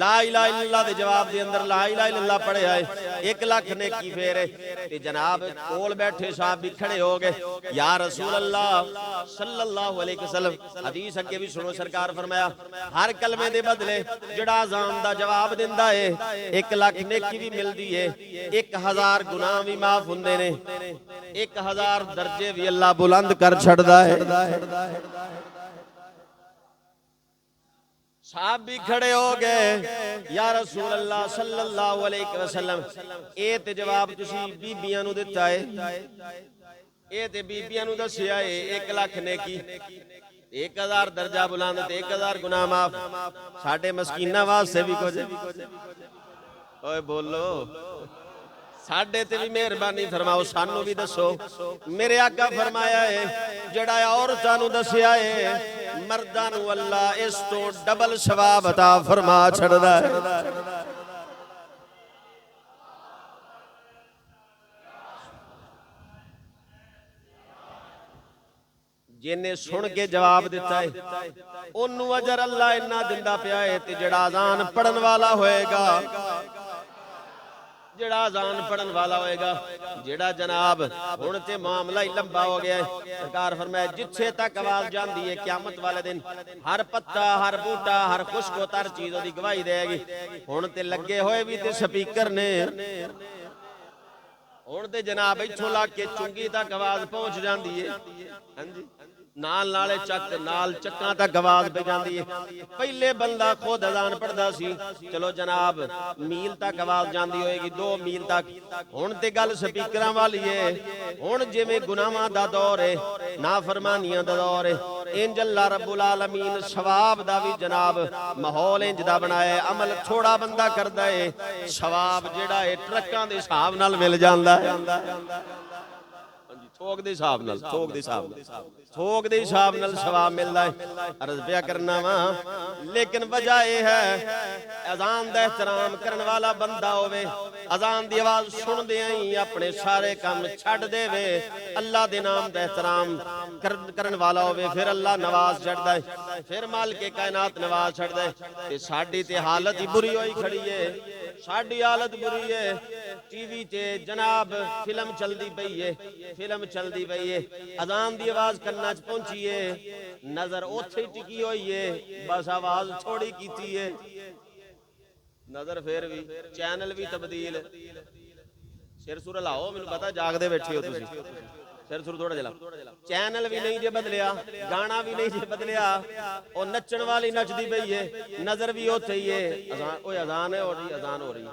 لا الہ الا اللہ دے جواب دے اندر لا الہ الا اللہ پڑھیا ہے 1 لاکھ نیکی پھر تے جناب کول بیٹھے صاحب بھی کھڑے ہو گئے یا رسول اللہ صلی اللہ علیہ وسلم حدیث اگے بھی سنو سرکار فرمایا ہر کلمے دے بدلے جڑا اذان دا جواب دیندا ہے 1 لاکھ نیکی بھی ملدی ہے 1000 گناہ بھی معاف ہوندے نے 1000 درجے بھی اللہ بلند کر چھڑدا ہے صاحب بھی کھڑے ہو گئے یا رسول اللہ صلی اللہ علیہ وسلم اے تے جواب تسی بیبیاں نو دتا ہے اے تے بیبیاں نو دسیا ہے 1 لاکھ نیکی 1000 درجہ بلند تے 1000 گناہ معاف ساڈے مسکیناں واسطے بھی کچھ اوئے بولو ساڈے تے بھی مہربانی فرماؤ سانو بھی دسو میرے آقا فرمایا ہے جڑا عورتاں نو دسیا ہے مرداں نو اللہ اس تو ڈبل ثواب عطا فرما چھڑدا ہے جنہیں سن کے جواب دیتا ہے انہوں اجر اللہ انہا دندہ پیا ہے تے جڑا اذان پڑھن والا ہوئے گا جڑا اذان پڑھن والا ہوئے گا جڑا جناب ہونتے معاملہ ہی لمبا ہو گیا ہے سرکار فرمائے جتھے تک آواز جان دیئے قیامت والے دن ہر پتہ ہر بوٹا ہر خشک و تر چیز دی گواہی دے گی ہونتے لگے ہوئے بھی تے سپیکر نے ہونتے جناب ایتھوں لا کے چنگی تک آواز پہنچ جان دیئے نال نالے چک نال چکاں تک آواز پہ جاندی ہے پہلے بندہ خود اذان پڑھدا سی چلو جناب میل تک آواز جاندی ہوئے گی 2 میل تک ہن تے گل سپیکراں والی ہے ہن جویں گناہاں دا دور ہے نافرمانیاں دا دور ہے انج اللہ رب العالمین ثواب دا بھی جناب ماحول انج دا بنایا ہے عمل تھوڑا بندہ کردا ہے ثواب جڑا ہے ٹرکاں دے حساب نال مل جاندا ہے تھوک دے حساب نال تھوک دے حساب نال ثواب ملدا ہے عرض پیا کرنا وا لیکن وجہ یہ ہے اذان دا احترام کرن والا بندہ ہوے اذان دی آواز سن دے ہی اپنے سارے کام چھڈ دے وے اللہ دے نام دا احترام کرن والا ہوے پھر اللہ نواز چڑھدا ہے پھر مالک کائنات نواز چڑھدا ہے تے ساڈی تے حالت ہی بری ہوئی کھڑی ہے ساڈی حالت بری ہے ٹی وی تے جناب فلم چلدی پئی ہے اذان دی آواز کرنا چ پہنچی ہے نظر اوتھے ٹکی ہوئی ہے بس آواز تھوڑی کیتی ہے نظر پھر بھی چینل بھی تبدیل سر سر لاؤ مینوں پتہ جاگ دے بیٹھے ہو تسی سر سر تھوڑا جلا چینل بھی نہیں جے بدلیا گانا بھی نہیں جے بدلیا او نچن والی نچدی پئی ہے نظر بھی اوتھے ہی ہے اذان ہے اذان ہو رہی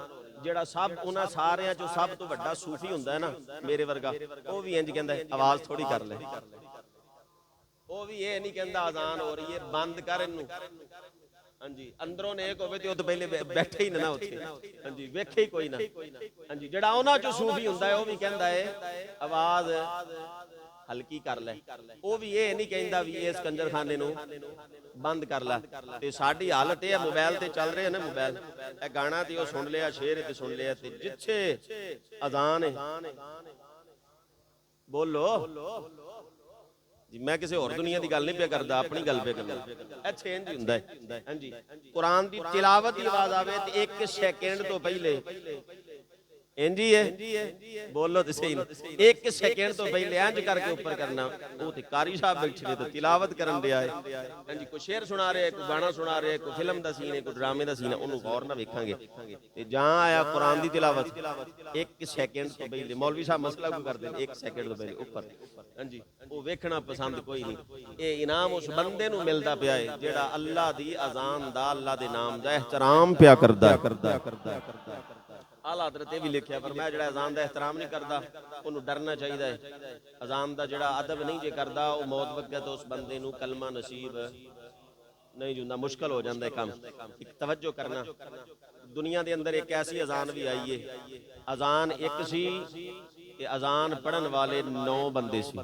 جڑا سب انہاں ساریاں چوں سب تو بڑا صوفی ہوندا ہے نا میرے ورگا او بھی انج کہندا ہے آواز تھوڑی کر لے او بھی یہ نہیں کہندا اذان ہو رہی ہے بند کر اینوں ہاں جی اندروں نیک ہوے تے او تو پہلے بیٹھے ہی نہ اوتھے ہاں جی ویکھے ہی کوئی نہ ہاں جی جڑا انہاں چوں صوفی ہوندا ہے او بھی کہندا ہے آواز ہلکی کر لے او بھی یہ نہیں کہندا بھی اس کنجر خانے نو بند کر لے تے ساڈی حالت اے موبائل تے چل رہے ہیں نا موبائل اے گانا تے او سن لیا شعر تے سن لیا تے جتھے اذان ہے بولو جی میں کسی اور دنیا دی گل نہیں پہ کردا اپنی گل پہ کردا ایتھے انج ہوندا ہے ہاں جی قرآن دی تلاوت دی آواز آوے تے 1 سیکنڈ تو پہلے انجی ہے بولو تے صحیح 1 سیکنڈ تو پہلے انج کر کے اوپر کرنا او تے قاری صاحب بیٹھے نے تے تلاوت کرن دیا ہے ہاں جی کوئی شعر سنا رہے کوئی گانا سنا رہے کوئی فلم دا سین ہے کوئی ڈرامے دا سین ہے اونوں غور نہ ویکھاں گے تے جہاں آیا قرآن دی تلاوت 1 سیکنڈ تو پہلے مولوی صاحب مسئلہ کو کر دیں 1 سیکنڈ تو پہلے اوپر ہاں جی وہ ویکھنا پسند کوئی نہیں اے انعام اس بندے نو ملدا پیا ہے جیڑا اللہ دی اذان دا اللہ دے نام دا احترام پیا کردا اعلیٰ حضرت بھی لکھیا فرمایا جڑا اذان دا احترام نہیں کردا اونوں ڈرنا چاہیدا ہے اذان دا جڑا ادب نہیں جے کردا او موت وقت اس بندے نو کلمہ نصیب نہیں جوندا مشکل ہو جاندہ ہے کام. ایک توجہ کرنا دنیا دے اندر ایک ایسی اذان بھی آئی ہے اذان ایک سی کہ اذان پڑھن والے 9 بندے سی.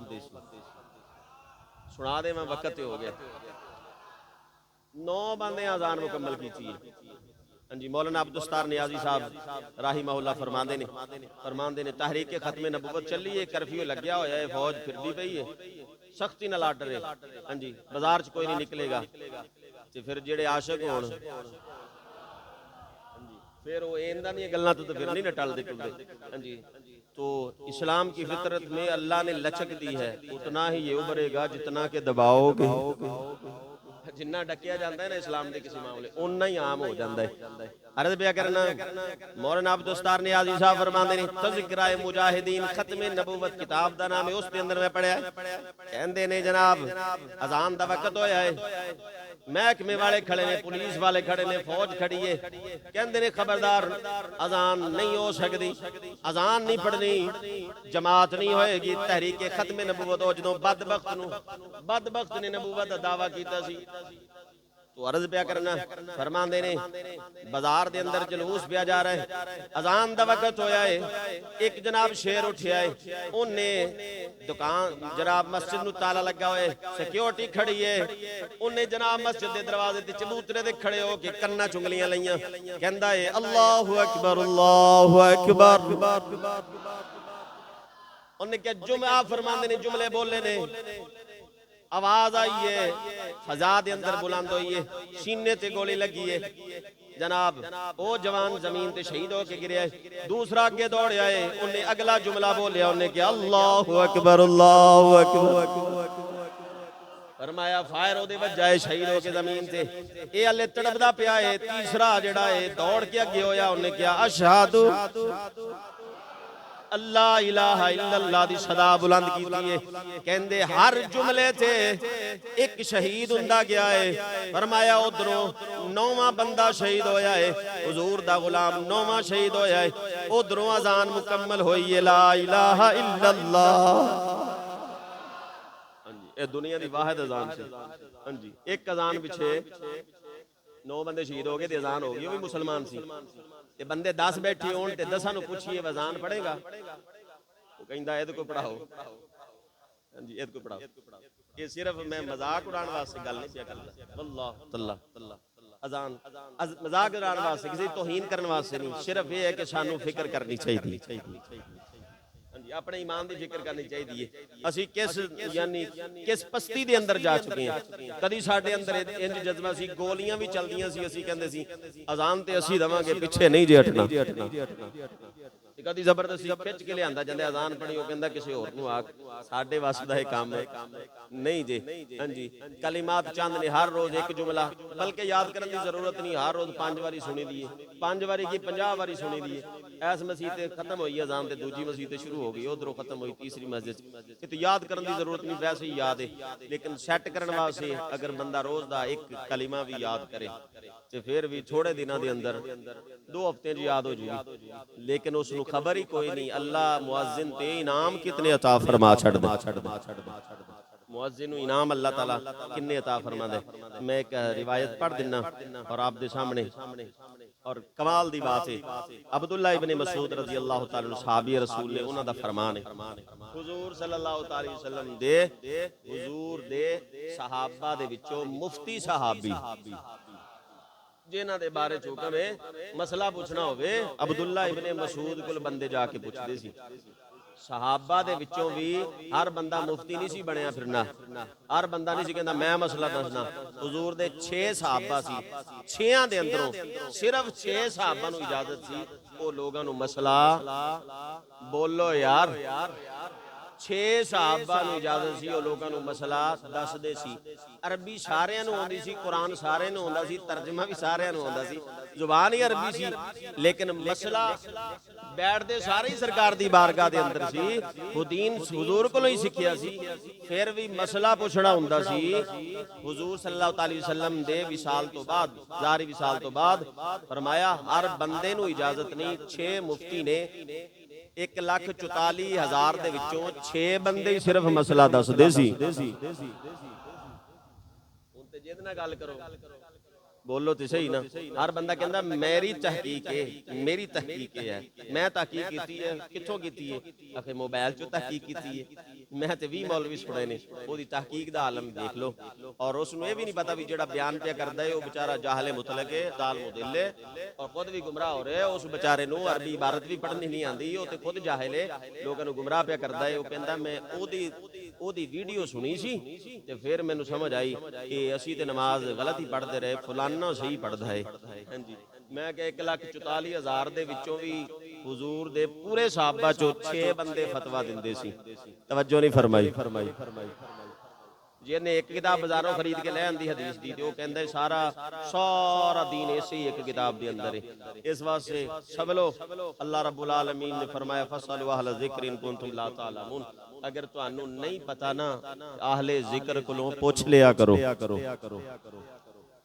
سنا دے میں وقت ہو گیا 9 بندے اذان مکمل کی تھی. ہاں جی مولانا عبدالستار نیازی صاحب رحمہ اللہ فرماندے نے تحریک ختم نبوت چلی ہے کرفیو لگیا ہویا ہے فوج پھر بھی پئی ہے سختی نہ لاٹ رہے. ہاں جی بازار چ کوئی نہیں نکلے گا تے پھر جڑے عاشق ہون پھر وہ ایندہ نہیں گلنا تو پھر نہیں نٹال دے ٹلدے. ہاں جی تو اسلام کی فطرت میں اللہ نے لچک دی ہے اتنا ہی یہ ابھرے گا جتنا کہ دباؤ گے. جنہ ڈکیا جاندہ ہے نا اسلام دے کسی معاملے انہا ہی عام ہو جاندہ ہے. عرض بیا کرنا مولانا عبدالستار نیازی صاحب فرماندے نے تذکرہ مجاہدین ختم نبوت کتاب دا نام ہے اس دے اندر میں پڑھیا ہے. کہندے نے جناب اذان دا وقت ہویا ہے محکمے والے کھڑے نے پولیس والے کھڑے نے فوج کھڑی ہے کہندے نے خبردار اذان نہیں ہو سکتی اذان نہیں پڑھنی جماعت نہیں ہوئے گی تحریک ختم نبوت ہو جدوں بدبخت نے نبوت دا دعویٰ کیتا سی. تو عرض پیا کرنا فرماندے نے بازار دے اندر جلوس پیا جا رہا ہے اذان دا وقت ہویا ہے ایک جناب شیر اٹھیا ہے انہیں دکان جناب مسجد نو تالا لگا ہوئے سیکیورٹی کھڑی ہے انہیں جناب مسجد دے دروازے تے چبوترے دے کھڑے ہو کے کناں چنگلیاں لئیاں کہندا ہے اللہ اکبر اللہ اکبر. انہیں کیا جمعہ فرماندے نے جملے بولے نے آواز آئی ہے فضا دے اندر بلند ہوئی ہے سینے تے گولی لگی ہے جناب او جوان زمین تے شہید ہو کے گرے ہے. دوسرا آگے دوڑے آئے انہیں اگلا جملہ بولیا انہیں کیا اللہ اکبر اللہ اکبر. فرمایا فائر ہو دے وجہ شہید ہو کے زمین تے اے اللہ تڑپدا پیا ہے. تیسرا جڑا ہے دوڑ کے اگے ہویا انہیں کیا اشہد اللہ الہ الا اللہ دی صدا بلند کیتی ہے. کہندے ہر جملے تے ایک شہید ہوندا گیا ہے. فرمایا ادھروں 9واں بندہ شہید ہویا ہے حضور دا غلام 9واں شہید ہویا ہے. ادھروں اذان مکمل ہوئی ہے لا الہ الا اللہ. اے دنیا دی واحد اذان سے. ہاں جی ایک اذان پیچھے 9 بندے شہید ہو گئے تے اذان ہو گئی وہ بھی مسلمان سی تے بندے 10 بیٹھے ہون تے 10 نو پوچھئے اذان پڑھے گا وہ کہندا اے کو پڑھاؤ. ہاں جی اے کو پڑھاؤ. یہ صرف میں مذاق اڑان واسطے گل نہیں پیا کردا واللہ تعالی اذان مذاق اڑان واسطے کسی توہین کرن واسطے نہیں صرف یہ ہے کہ سانو فکر کرنی چاہیے اپنے ایمان دی فکر کرنی چاہیے. اسی کس پستی دے اندر جا چکے ہیں کدی ساڈے اندر انج جذبہ سی گولیاں بھی چلدیاں سی اسی کہندے سی اذان تے اسی دواں گے پیچھے نہیں جے ہٹنا. کدی زبردستی کھچ کے لیاندا جندے اذان پڑھی او کہندا کسی اور نو آ ساڈے واسطے دا کام ہے نہیں جے. ہاں جی کلمات چاند نے ہر روز ایک جملہ بلکہ یاد کرن دی ضرورت نہیں ہر روز 5 واری سنی دی ہے 5 واری کی 50 واری سنی دی ہے. ایس مسجد تے ختم ہوئی اذان تے دوجی مسجد تے شروع ہو گئی ادھروں ختم ہوئی تیسری مسجد تے تو یاد کرن دی ضرورت نہیں ویسے ہی یاد ہے لیکن سیٹ کرن واسطے اگر بندہ روز دا ایک کلمہ بھی یاد کرے تے پھر بھی تھوڑے دنوں دے اندر 2 ہفتے جو یاد ہو جائے لیکن اس نو خبر ہی کوئی نہیں اللہ مؤذن تے انعام کتنے عطا فرما چھڑ دے. مؤذن و انعام اللہ تعالیٰ کنے عطا فرما دے. میں ایک روایت پڑھ دینا اور آپ دے سامنے اور کمال دی بات ہے عبداللہ ابن مسعود رضی اللہ تعالیٰ عنہ صحابی رسول نے انہاں دا فرمان ہے حضور صلی اللہ تعالی وسلم دے حضور دے صحابہ دے وچوں مفتی صحابی جنہاں دے بارے چوکا میں مسئلہ پوچھنا ہوئے عبداللہ ابن مسعود کل بندے جا کے پوچھ دے سی. صحابہ دے وچوں بھی ہر بندہ مفتی نہیں سی بنیا پھرنا ہر بندہ نہیں سی کہندا میں مسئلہ دسنا. حضور دے 6 صحابہ سی 6 دے اندروں صرف 6 صحابہ نو اجازت سی او لوگاں نو مسئلہ بولو یار 6 صحابہ نو اجازت سی او لوگاں نو مسئلہ دس دے سی. عربی سارے نو ہوندی سی قرآن سارے نو ہوندا سی ترجمہ بھی سارے نو ہوندا سی زبان ہی عربی سی لیکن مسئلہ بیٹھ دے سارے ہی سرکار دی بارگاہ دے اندر سی وہ دین حضور کو ہی سکھیا سی. پھر بھی مسئلہ پوچھنا ہوندا سی حضور صلی اللہ علیہ وسلم دے وصال تو بعد ظاہری وصال تو بعد فرمایا ہر بندے نو اجازت نہیں 6 مفتی نے 1,44,000 دے وچوں 6 بندے صرف مسئلہ دس دے سی. ਜਿਹਦੇ ਨਾਲ ਗੱਲ ਕਰੋ ਬੋਲੋ ਤੇ ਸਹੀ ਨਾ। ਹਰ ਬੰਦਾ ਕਹਿੰਦਾ ਮੇਰੀ ਤਹਿਕੀਕ ਹੈ, ਮੈਂ ਤਹਿਕੀਕ ਕੀਤੀ ਹੈ। ਕਿੱਥੋਂ ਕੀਤੀ ਹੈ? ਆਖੇ ਮੋਬਾਈਲ ਚੋਂ ਤਹਿਕੀਕ ਕੀਤੀ ਹੈ। ਮੈਂ ਤੇ 20 ਮੌਲਵੀ ਸੁਣੇ ਨੇ, ਉਹਦੀ ਤਹਿਕੀਕ ਦਾ ਆਲਮ ਦੇਖ ਲਓ। ਔਰ ਉਸ ਨੂੰ ਇਹ ਵੀ ਨਹੀਂ ਪਤਾ ਵੀ ਜਿਹੜਾ ਬਿਆਨ ਪਿਆ ਕਰਦਾ ਹੈ ਉਹ ਵਿਚਾਰਾ ਜਾਹਲੇ ਮੁਤਲਕ ਹੈ, ਦਾਲ ਮੁਦਿਲ ਹੈ, ਔਰ ਖੁਦ ਵੀ ਗੁੰਮਰਾਹ ਹੋ ਰਿਹਾ। ਉਸ ਵਿਚਾਰੇ ਨੂੰ ਅਰਬੀ ਇਬਾਰਤ ਵੀ ਪੜ੍ਹਨੀ ਨਹੀਂ ਆਉਂਦੀ, ਉਹ ਤੇ ਖੁਦ ਜਾਹਿਲ ਹੈ, ਲੋਕਾਂ ਨੂੰ ਗੁੰਮਰਾਹ ਪਿਆ ਕਰਦਾ ਹੈ। ਉਹ ਕਹਿੰਦਾ ਮੈਂ ਉਹਦੀ ਵੀਡੀਓ ਸੁਣੀ ਸੀ ਤੇ ਫਿਰ ਮੈਨੂੰ ਸਮਝ ਆਈ ਕਿ ਅਸੀਂ ਤੇ ਨਮਾਜ਼ ਗਲਤ ਹੀ ਪੜ੍ਹਦੇ ਰਹੇ, ਫਲਾਨਾ ਸਹੀ ਪੜ੍ਹਦਾ ਹੈ। ਹਾਂਜੀ, ਮੈਂ ਕਿ 1,44,000 ਦੇ ਵਿੱਚੋਂ ਵੀ ਹੁਜ਼ੂਰ ਦੇ ਪੂਰੇ ਸਾਹਬਾ ਚੋਂ 6 ਬੰਦੇ ਫਤਵਾ ਦਿੰਦੇ ਸੀ। ਤਵੱਜੋ ਨਹੀਂ ਫਰਮਾਈ। ਜਿਹਨੇ ਇੱਕ ਕਿਤਾਬ ਬਾਜ਼ਾਰੋਂ ਖਰੀਦ ਕੇ ਲੈ ਆਂਦੀ ਹਦੀਸ ਦੀ, ਤੇ ਉਹ ਕਹਿੰਦਾ ਸਾਰਾ دین ਇਸੇ ਇੱਕ ਕਿਤਾਬ ਦੇ ਅੰਦਰ ਹੈ। ਇਸ ਵਾਸਤੇ ਸਭ ਲੋ ਅੱਲਾਹ ਰੱਬੁਲ ਆਲਮੀਨ ਨੇ ਫਰਮਾਇਆ ਫਸਲੂ ਅਹਲ ਜ਼ਿਕਰ ਇਨ ਕੁੰਤੁਮ ਲਾ ਤਾਲਮੂਨ, ਅਗਰ ਤੁਹਾਨੂੰ ਨਹੀਂ ਪਤਾ ਨਾ ਆਹਲੇ ਜ਼ਿਕਰ ਕੋਲੋਂ ਪੁੱਛ ਲਿਆ ਕਰੋ।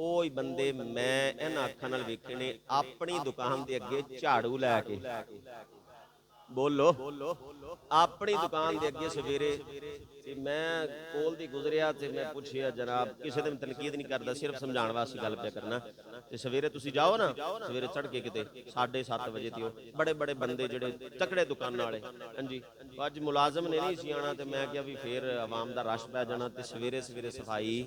ਉਹ ਹੀ ਬੰਦੇ ਮੈਂ ਇਹਨਾਂ ਅੱਖਾਂ ਨਾਲ ਵੇਖੇ ਨੇ ਆਪਣੀ ਦੁਕਾਨ ਦੇ ਅੱਗੇ ਝਾੜੂ ਲੈ ਕੇ, ਬੋਲੋ ਆਪਣੀ ਦੁਕਾਨ ਦੇ ਅੱਗੇ ਸਵੇਰੇ ਤੇ ਮੈਂ ਕੋਲ ਦੀ ਗੁਜ਼ਰਿਆ ਤੇ ਮੈਂ ਪੁੱਛਿਆ ਜਨਾਬ ਕਿਸੇ ਦੇ ਤਨਕੀਦ ਨਹੀਂ ਕਰਦਾ, ਸਿਰਫ ਸਮਝਾਉਣ ਵਾਸਤੇ ਗੱਲ ਪਿਆ ਕਰਨਾ। ਤੇ ਸਵੇਰੇ ਤੁਸੀਂ ਜਾਓ ਨਾ, ਸਵੇਰੇ ਚੜ ਕੇ ਕਿਤੇ 7:30 ਵਜੇ ਤੇ ਉਹ ਬੜੇ ਬੜੇ ਬੰਦੇ ਜਿਹੜੇ ਤਕੜੇ ਦੁਕਾਨਾਂ ਵਾਲੇ, ਹਾਂਜੀ ਅੱਜ ਮੁਲਾਜ਼ਮ ਨੇ ਨਹੀਂ ਸੀ ਆਣਾ ਤੇ ਮੈਂ ਕਿਹਾ ਵੀ ਫੇਰ ਆਵਾਮ ਦਾ ਰਸ਼ ਪੈ ਜਾਣਾ। ਤੇ ਸਵੇਰੇ ਸਵੇਰੇ ਸਫਾਈ